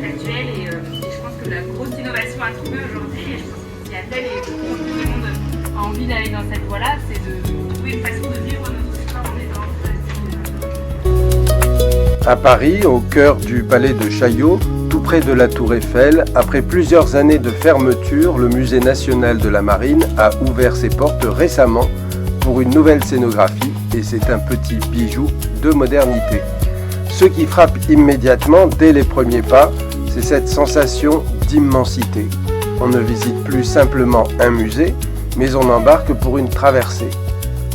actuelle et je pense que la grosse innovation à trouver aujourd'hui, et je pense qu'il y a tel et tout le monde a envie d'aller dans cette voie-là, c'est de trouver une façon de vivre notre histoire en étant À Paris, au cœur du palais de Chaillot, tout près de la Tour Eiffel, après plusieurs années de fermeture, le Musée national de la Marine a ouvert ses portes récemment pour une nouvelle scénographie et c'est un petit bijou de modernité. Ce qui frappe immédiatement dès les premiers pas, c'est cette sensation d'immensité. On ne visite plus simplement un musée, mais on embarque pour une traversée.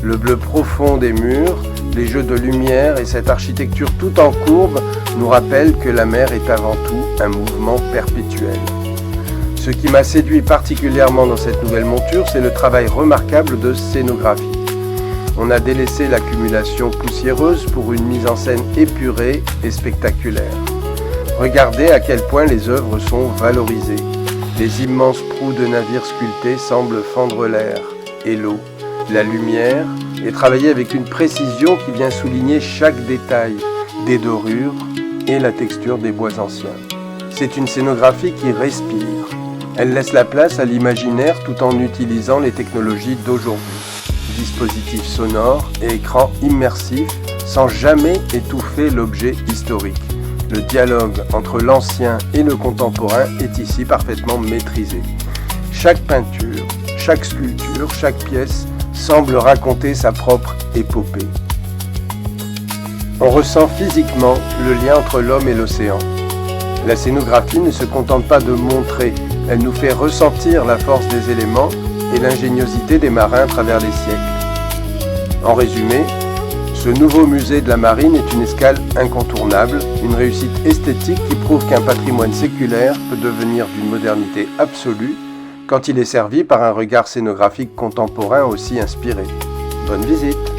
Le bleu profond des murs, les jeux de lumière et cette architecture tout en courbe nous rappellent que la mer est avant tout un mouvement perpétuel. Ce qui m'a séduit particulièrement dans cette nouvelle monture, c'est le travail remarquable de scénographie. On a délaissé l'accumulation poussiéreuse pour une mise en scène épurée et spectaculaire. Regardez à quel point les œuvres sont valorisées. Les immenses proues de navires sculptés semblent fendre l'air et l'eau. La lumière est travaillée avec une précision qui vient souligner chaque détail, des dorures et la texture des bois anciens. C'est une scénographie qui respire. Elle laisse la place à l'imaginaire tout en utilisant les technologies d'aujourd'hui. Dispositifs sonores et écrans immersifs sans jamais étouffer l'objet historique. Le dialogue entre l'ancien et le contemporain est ici parfaitement maîtrisé. Chaque peinture, chaque sculpture, chaque pièce semble raconter sa propre épopée. On ressent physiquement le lien entre l'homme et l'océan. La scénographie ne se contente pas de montrer, elle nous fait ressentir la force des éléments et l'ingéniosité des marins à travers les siècles. En résumé, ce nouveau musée de la marine est une escale incontournable, une réussite esthétique qui prouve qu'un patrimoine séculaire peut devenir d'une modernité absolue quand il est servi par un regard scénographique contemporain aussi inspiré. Bonne visite!